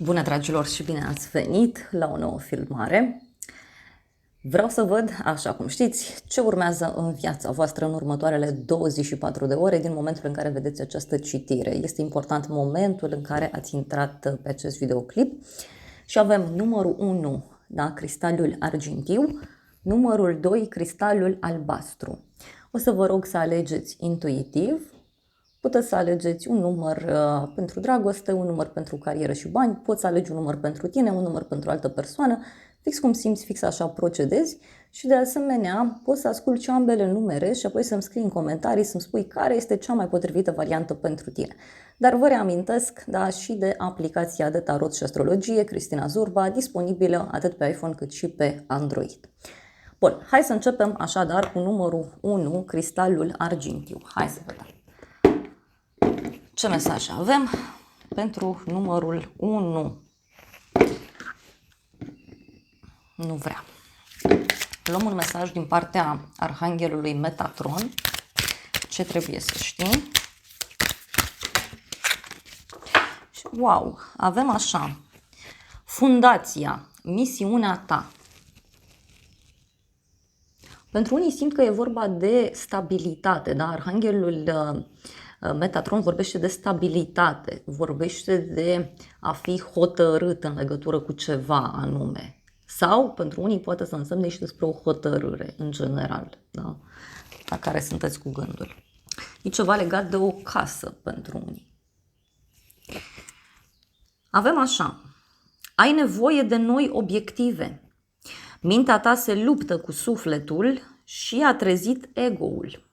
Bună, dragilor, și bine ați venit la o nouă filmare. Vreau să văd, așa cum știți, ce urmează în viața voastră în următoarele 24 de ore din momentul în care vedeți această citire. Este important momentul în care ați intrat pe acest videoclip și avem numărul 1, da, cristalul argintiu, numărul 2, cristalul albastru. O să vă rog să alegeți intuitiv. Puteți să alegeți un număr pentru dragoste, un număr pentru carieră și bani, poți să alegi un număr pentru tine, un număr pentru altă persoană, fix cum simți, fix așa procedezi și de asemenea poți să asculti și ambele numere și apoi să-mi scrii în comentarii, să-mi spui care este cea mai potrivită variantă pentru tine. Dar vă reamintesc, da, și de aplicația de tarot și astrologie Cristina Zurba, disponibilă atât pe iPhone cât și pe Android. Bun, hai să începem așadar cu numărul 1, cristalul argintiu. Hai să vedem ce mesaj avem pentru numărul 1. Nu vrea. Luăm un mesaj din partea Arhanghelului Metatron. Ce trebuie să știi? Wow! Avem așa. Fundația, misiunea ta. Pentru unii simt că e vorba de stabilitate, da? Arhanghelul Metatron vorbește de stabilitate, vorbește de a fi hotărât în legătură cu ceva anume. Sau, pentru unii, poate să însemne și despre o hotărâre, în general, da? La care sunteți cu gândul. E ceva legat de o casă pentru unii. Avem așa. Ai nevoie de noi obiective. Mintea ta se luptă cu sufletul și a trezit ego-ul.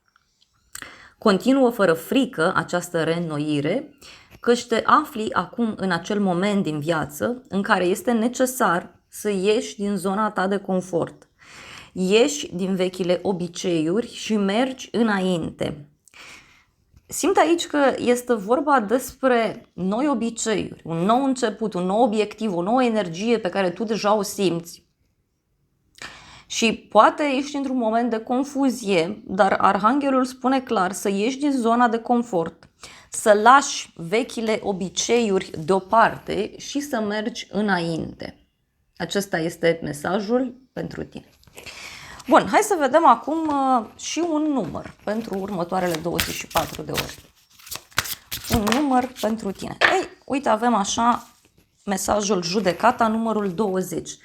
Continuă fără frică această reînnoire, căci te afli acum în acel moment din viață în care este necesar să ieși din zona ta de confort. Ieși din vechile obiceiuri și mergi înainte. Simt aici că este vorba despre noi obiceiuri, un nou început, un nou obiectiv, o nouă energie pe care tu deja o simți. Și poate ești într-un moment de confuzie, dar Arhanghelul spune clar să ieși din zona de confort, să lași vechile obiceiuri deoparte și să mergi înainte. Acesta este mesajul pentru tine. Bun, hai să vedem acum și un număr pentru următoarele 24 de ore. Un număr pentru tine. Ei, uite, avem așa mesajul judecata, numărul 20.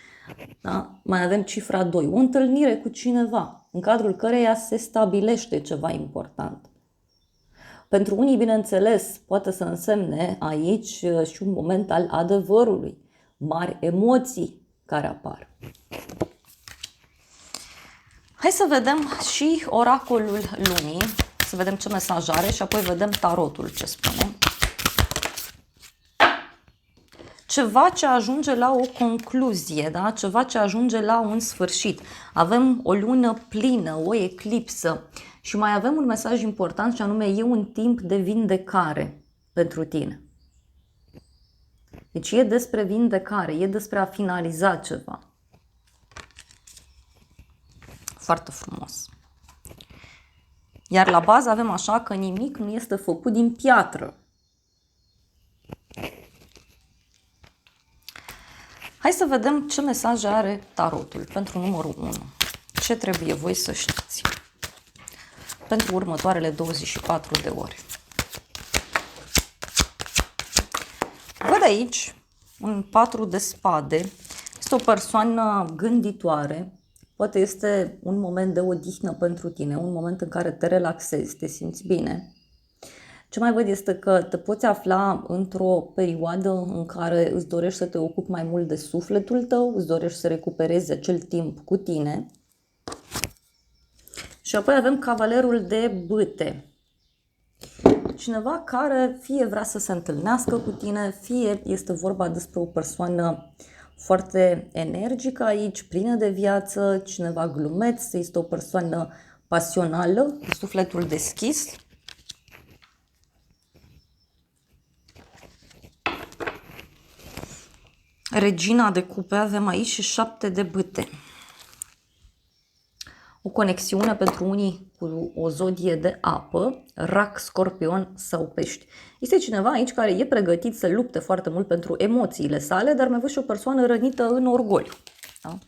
Da? Mai avem cifra 2, o întâlnire cu cineva, în cadrul căreia se stabilește ceva important. Pentru unii, bineînțeles, poate să însemne aici și un moment al adevărului, mari emoții care apar. Hai să vedem și oracolul lunii, să vedem ce mesaj are și apoi vedem tarotul ce spune. Ceva ce ajunge la o concluzie, da? Ceva ce ajunge la un sfârșit. Avem o lună plină, o eclipsă și mai avem un mesaj important și anume e un timp de vindecare pentru tine. Deci e despre vindecare, e despre a finaliza ceva. Foarte frumos. Iar la bază avem așa că nimic nu este făcut din piatră. Hai să vedem ce mesaj are tarotul pentru numărul 1. Ce trebuie voi să știți pentru următoarele 24 de ore. Văd aici un 4 de spade. Este o persoană gânditoare. Poate este un moment de odihnă pentru tine, un moment în care te relaxezi, te simți bine. Ce mai văd este că te poți afla într-o perioadă în care îți dorești să te ocupi mai mult de sufletul tău, îți dorești să recuperezi acel timp cu tine. Și apoi avem cavalerul de bâte. Cineva care fie vrea să se întâlnească cu tine, fie este vorba despre o persoană foarte energică aici, plină de viață, cineva glumeț, este o persoană pasională, cu sufletul deschis. Regina de cupe avem aici și 7 de bâte. O conexiune pentru unii cu o zodie de apă, rac, scorpion sau pești. Este cineva aici care e pregătit să lupte foarte mult pentru emoțiile sale, dar mai văd și o persoană rănită în orgoliu. Da?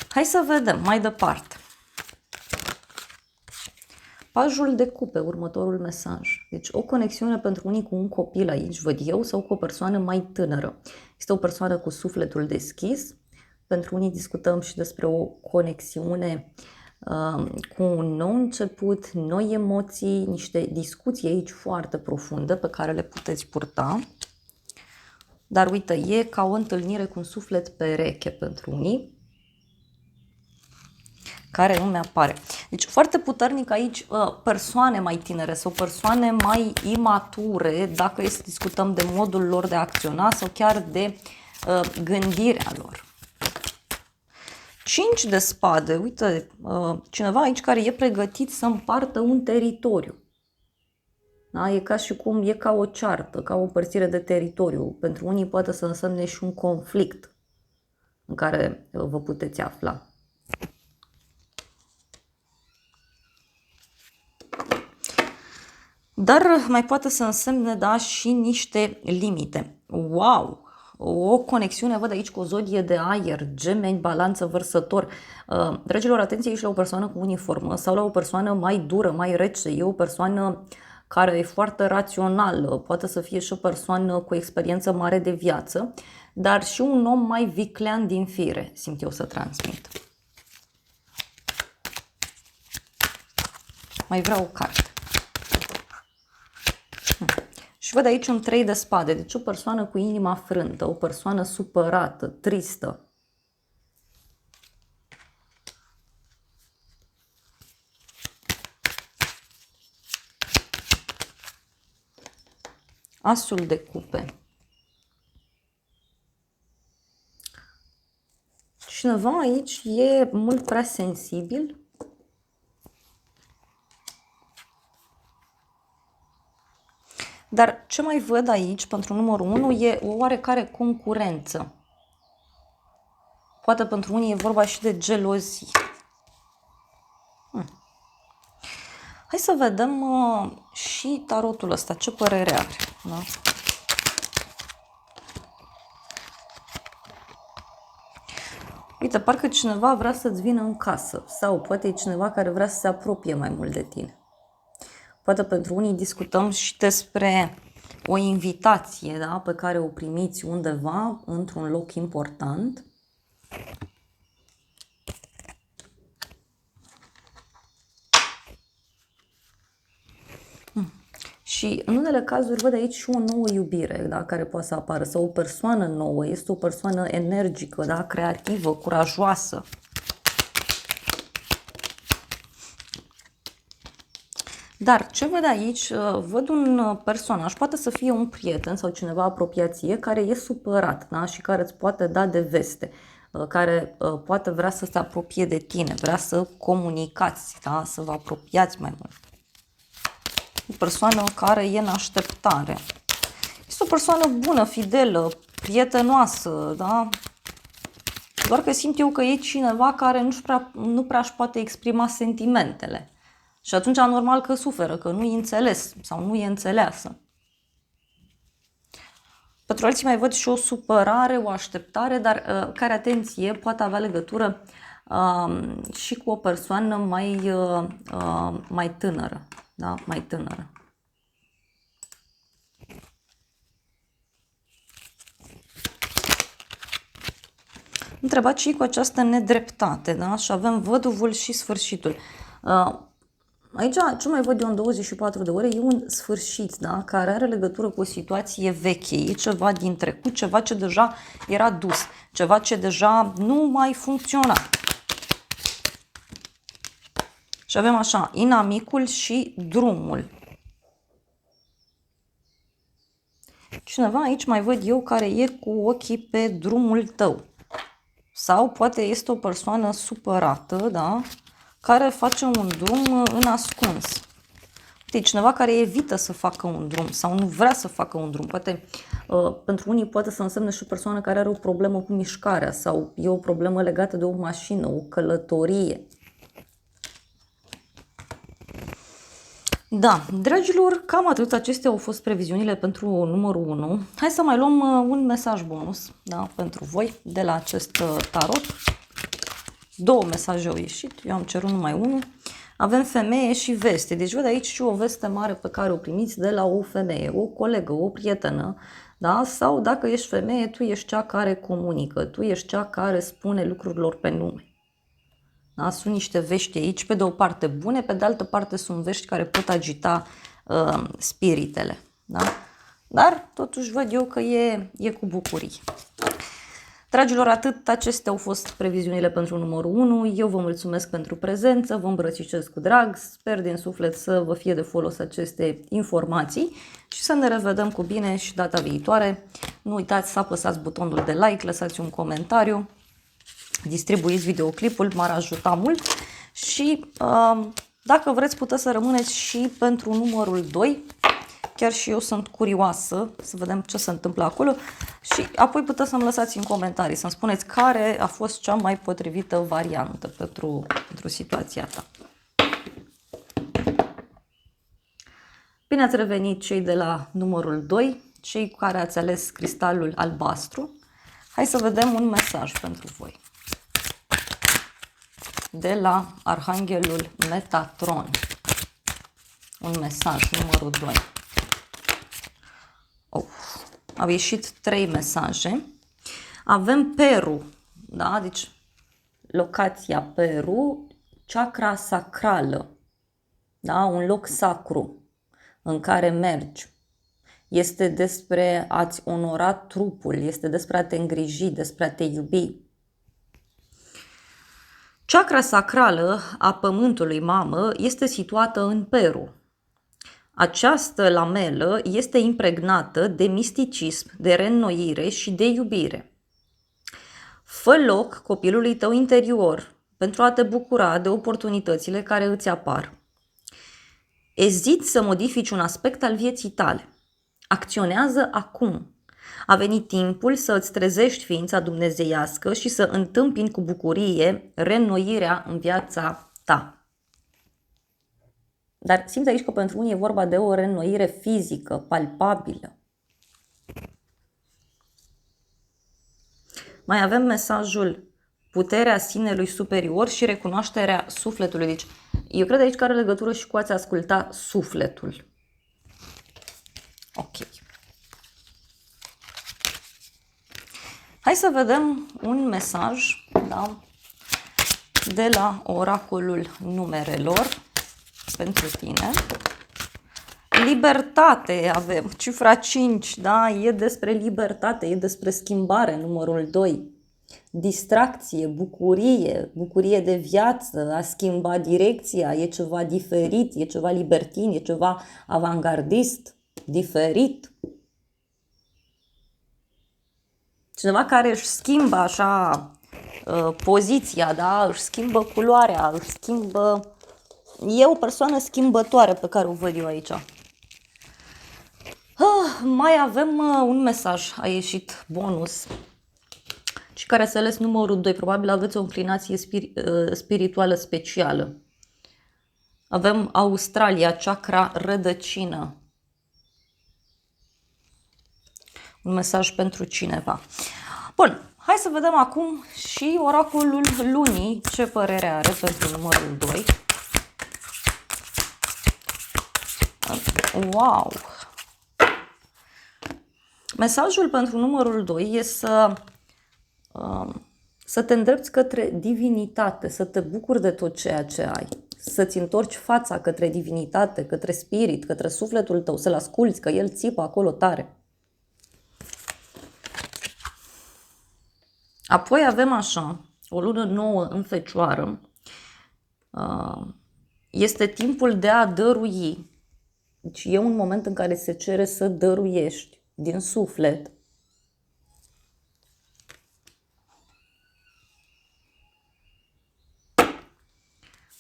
Hai să vedem mai departe. Pajul de cupe, următorul mesaj. Deci o conexiune pentru unii cu un copil aici, văd eu, sau cu o persoană mai tânără. Este o persoană cu sufletul deschis. Pentru unii discutăm și despre o conexiune cu un nou început, noi emoții, niște discuții aici foarte profunde pe care le puteți purta. Dar uite, e ca o întâlnire cu un suflet pereche pentru unii, care nu mi-apare. Deci foarte puternic aici persoane mai tinere sau persoane mai imature, dacă este să discutăm de modul lor de a acționa sau chiar de gândirea lor. 5 de spade, uite, cineva aici care e pregătit să împartă un teritoriu. Da? E ca și cum, e ca o ceartă, ca o împărțire de teritoriu. Pentru unii poate să însemne și un conflict în care vă puteți afla. Dar mai poate să însemne, da, și niște limite. Wow! O conexiune, văd aici, cu o zodie de aer, Gemeni, Balanță, Vărsător. Dragilor, atenție aici la o persoană cu uniformă sau la o persoană mai dură, mai rece. E o persoană care e foarte rațională, poate să fie și o persoană cu experiență mare de viață, dar și un om mai viclean din fire, simt eu să transmit. Mai vreau o carte. Și văd aici un 3 de spade, deci o persoană cu inima frântă, o persoană supărată, tristă. Asul de cupe. Cineva aici e mult prea sensibil. Dar ce mai văd aici, pentru numărul 1, e o oarecare concurență. Poate pentru unii e vorba și de gelozii. Hai să vedem și tarotul ăsta, ce părere are. Da? Uite, parcă cineva vrea să-ți vină în casă sau poate e cineva care vrea să se apropie mai mult de tine. Poate pentru unii discutăm și despre o invitație, da, pe care o primiți undeva, într-un loc important. Și în unele cazuri văd aici și o nouă iubire, da, care poate să apară, sau o persoană nouă, este o persoană energică, da, creativă, curajoasă. Dar ce văd aici, văd un personaj, poate să fie un prieten sau cineva apropiat ție, care e supărat, da, și care îți poate da de veste, care poate vrea să se apropie de tine, vrea să comunicați, da, să vă apropiați mai mult. O persoană care e în așteptare. Este o persoană bună, fidelă, prietenoasă, da? Doar că simt eu că e cineva care nu prea își poate exprima sentimentele. Și atunci normal că suferă, că nu e înțeles sau nu e înțeleasă. Pentru alții mai văd și o supărare, o așteptare, dar care, atenție, poate avea legătură și cu o persoană mai tânără. Da? Mai tânără. Întrebați și cu această nedreptate, da? Și avem văduvul și sfârșitul. Aici, ce mai văd eu în 24 de ore, e un sfârșit, da? Care are legătură cu o situație veche, e ceva din trecut, ceva ce deja era dus, ceva ce deja nu mai funcționa. Și avem așa, inamicul și drumul. Cineva aici mai văd eu care e cu ochii pe drumul tău. Sau poate este o persoană supărată, da? Care face un drum în ascuns. Uite, cineva care evită să facă un drum sau nu vrea să facă un drum. Poate, pentru unii poate să însemne și o persoană care are o problemă cu mișcarea sau e o problemă legată de o mașină, o călătorie. Da, dragilor, cam atât. Acestea au fost previziunile pentru numărul 1. Hai să mai luăm un mesaj bonus, da, pentru voi de la acest tarot. 2 mesaje au ieșit, eu am cerut numai unul. Avem femeie și veste, deci văd aici și o veste mare pe care o primiți de la o femeie, o colegă, o prietenă, da? Sau dacă ești femeie, tu ești cea care comunică, tu ești cea care spune lucrurilor pe nume. Da? Sunt niște vești aici, pe de o parte bune, pe de altă parte sunt vești care pot agita spiritele. Da? Dar totuși văd eu că e cu bucurie. Dragilor, atât, acestea au fost previziunile pentru numărul 1. Eu vă mulțumesc pentru prezență, vă îmbrățișez cu drag, sper din suflet să vă fie de folos aceste informații și să ne revedem cu bine și data viitoare. Nu uitați să apăsați butonul de like, lăsați un comentariu, distribuiți videoclipul, m-ar ajuta mult și dacă vreți puteți să rămâneți și pentru numărul 2. Chiar și eu sunt curioasă să vedem ce se întâmplă acolo și apoi puteți să-mi lăsați în comentarii, să-mi spuneți care a fost cea mai potrivită variantă pentru situația ta. Bine ați revenit cei de la numărul 2, cei care ați ales cristalul albastru. Hai să vedem un mesaj pentru voi. De la Arhanghelul Metatron. Un mesaj, numărul 2. Au ieșit 3 mesaje. Avem Peru, da? Deci locația Peru, chakra sacrală, da? Un loc sacru în care mergi. Este despre a-ți onora trupul, este despre a te îngriji, despre a te iubi. Chakra sacrală a pământului mamă este situată în Peru. Această lamelă este impregnată de misticism, de reînnoire și de iubire. Fă loc copilului tău interior pentru a te bucura de oportunitățile care îți apar. Eziți să modifici un aspect al vieții tale. Acționează acum. A venit timpul să îți trezești ființa dumnezeiască și să întâmpini cu bucurie reînnoirea în viața ta. Dar simți aici că pentru unii e vorba de o reînnoire fizică, palpabilă. Mai avem mesajul puterea sinelui superior și recunoașterea sufletului. Deci, eu cred aici că are legătură și cu a-ți asculta sufletul. Ok. Hai să vedem un mesaj, da, de la oracolul numerelor pentru tine. Libertate avem, cifra 5, da? E despre libertate, e despre schimbare, numărul 2. Distracție, bucurie, bucurie de viață, a schimba direcția, e ceva diferit, e ceva libertin, e ceva avangardist, diferit. Cineva care își schimbă așa poziția, da? Își schimbă culoarea, își schimbă... E o persoană schimbătoare pe care o văd eu aici. Mai avem un mesaj, a ieșit bonus. Și care ați ales numărul 2, probabil aveți o înclinație spirituală specială. Avem Australia, chakra rădăcină. Un mesaj pentru cineva. Bun, hai să vedem acum și oracolul lunii, ce părere are pentru numărul 2. Wow! Mesajul pentru numărul 2 e să te îndrepți către divinitate, să te bucuri de tot ceea ce ai, să-ți întorci fața către divinitate, către spirit, către sufletul tău, să-l asculți, că el țipă acolo tare. Apoi avem așa, o lună nouă în Fecioară, este timpul de a dărui. Deci e un moment în care se cere să dăruiești din suflet.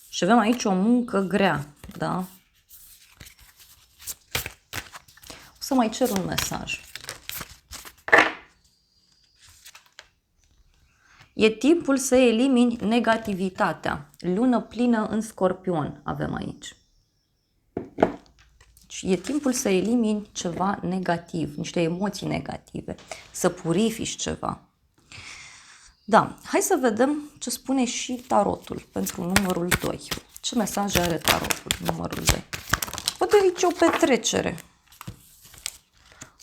Și avem aici o muncă grea, da? O să mai cer un mesaj. E timpul să elimini negativitatea. Lună plină în Scorpion avem aici. Și e timpul să elimini ceva negativ, niște emoții negative, să purifici ceva. Da, hai să vedem ce spune și tarotul pentru numărul 2. Ce mesaje are tarotul numărul 2? Văd aici o petrecere,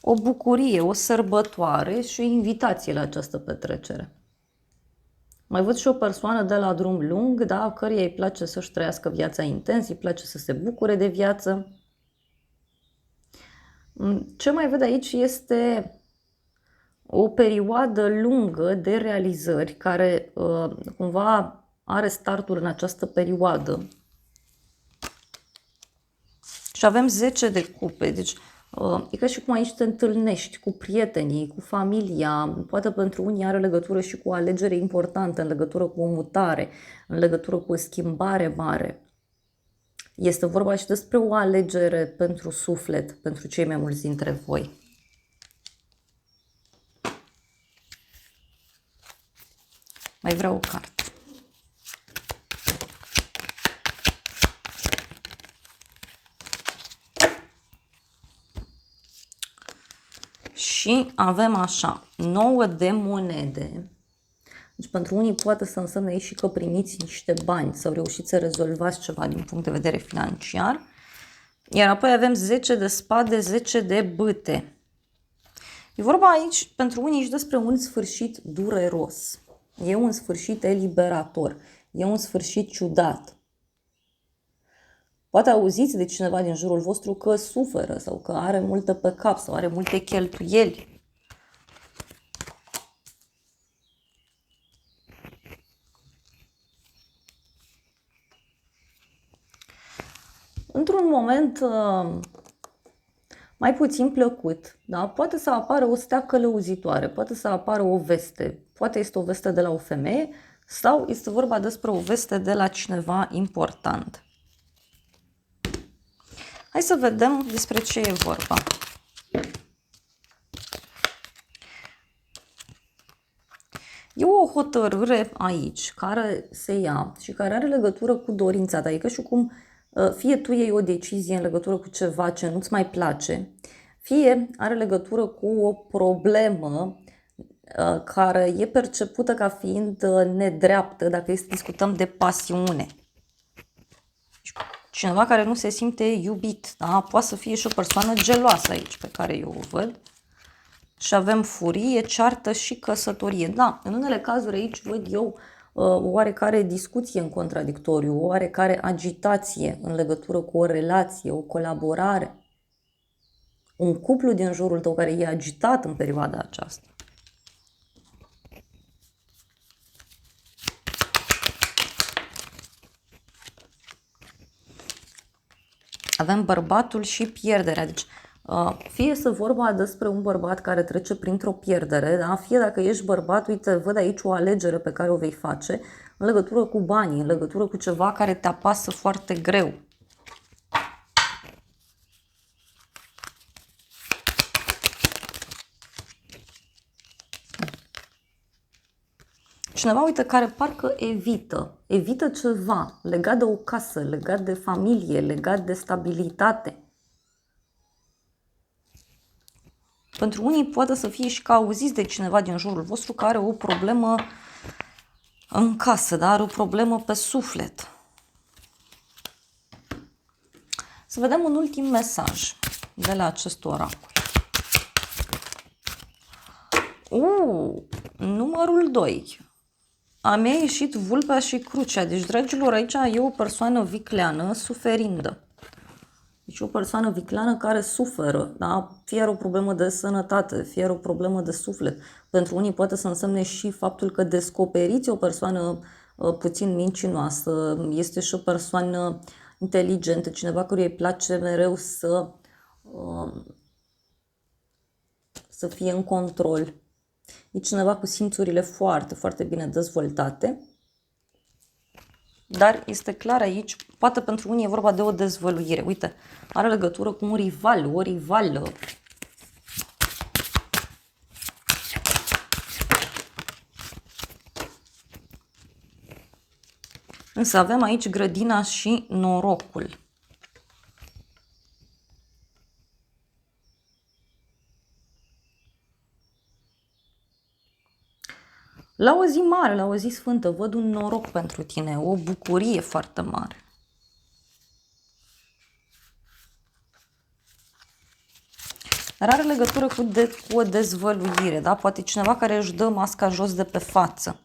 o bucurie, o sărbătoare și o invitație la această petrecere. Mai văd și o persoană de la drum lung, da, căreia îi place să-și trăiască viața intens, îi place să se bucure de viață. Ce mai văd aici este o perioadă lungă de realizări care cumva are startul în această perioadă. Și avem 10 de cupe, deci e ca și cum aici te întâlnești cu prietenii, cu familia, poate pentru unii are legătură și cu o alegere importantă, în legătură cu o mutare, în legătură cu o schimbare mare. Este vorba și despre o alegere pentru suflet, pentru cei mai mulți dintre voi. Mai vreau o carte. Și avem așa, 9 de monede. Deci pentru unii poate să însemne aici și că primiți niște bani sau reușiți să rezolvați ceva din punct de vedere financiar. Iar apoi avem 10 de spade, 10 de bâte. E vorba aici pentru unii și despre un sfârșit dureros. E un sfârșit eliberator. E un sfârșit ciudat. Poate auziți de cineva din jurul vostru că suferă sau că are multe pe cap sau are multe cheltuieli. Într-un moment mai puțin plăcut, da? Poate să apară o stea călăuzitoare, poate să apară o veste, poate este o veste de la o femeie sau este vorba despre o veste de la cineva important. Hai să vedem despre ce e vorba. E o hotărâre aici care se ia și care are legătură cu dorința ta, adică și cum fie tu iei o decizie în legătură cu ceva ce nu-ți mai place, fie are legătură cu o problemă care e percepută ca fiind nedreaptă dacă discutăm de pasiune. Cineva care nu se simte iubit, da? Poate să fie și o persoană geloasă aici pe care eu o văd. Și avem furie, ceartă și căsătorie. Da, în unele cazuri aici văd eu o oarecare discuție în contradictoriu, o oarecare agitație în legătură cu o relație, o colaborare. Un cuplu din jurul tău care e agitat în perioada aceasta. Avem bărbatul și pierderea. Deci, fie să vorba despre un bărbat care trece printr-o pierdere, da? Fie dacă ești bărbat, uite, văd aici o alegere pe care o vei face în legătură cu banii, în legătură cu ceva care te apasă foarte greu. Cineva, uite, care parcă evită ceva legat de o casă, legat de familie, legat de stabilitate. Pentru unii poate să fie și că auziți de cineva din jurul vostru care are o problemă în casă, dar are o problemă pe suflet. Să vedem un ultim mesaj de la acest oracol. Numărul 2. A mea ieșit vulpea și crucea. Deci, dragilor, aici e o persoană vicleană suferindă. Deci o persoană vicleană care suferă, da? Fie are o problemă de sănătate, fie are o problemă de suflet. Pentru unii poate să însemne și faptul că descoperiți o persoană puțin mincinoasă, este și o persoană inteligentă, cineva căruia îi place mereu să fie în control. E cineva cu simțurile foarte, foarte bine dezvoltate. Dar este clar aici, poate pentru unii e vorba de o dezvăluire. Uite, are legătură cu un rival, o rivală. Însă avem aici grădina și norocul. La o zi mare, la o zi sfântă, văd un noroc pentru tine, o bucurie foarte mare. Dar are legătură cu o dezvăluire, da? Poate cineva care își dă masca jos de pe față.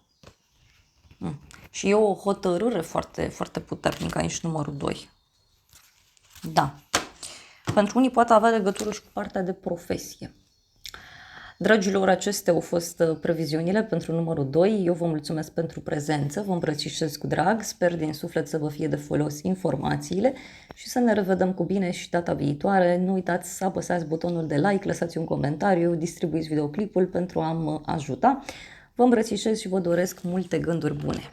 Și e o hotărâre foarte, foarte puternică aici, numărul 2. Da. Pentru unii poate avea legătură și cu partea de profesie. Dragilor, acestea au fost previziunile pentru numărul 2. Eu vă mulțumesc pentru prezență, vă îmbrățișez cu drag, sper din suflet să vă fie de folos informațiile și să ne revedem cu bine și data viitoare. Nu uitați să apăsați butonul de like, lăsați un comentariu, distribuiți videoclipul pentru a mă ajuta. Vă îmbrățișez și vă doresc multe gânduri bune.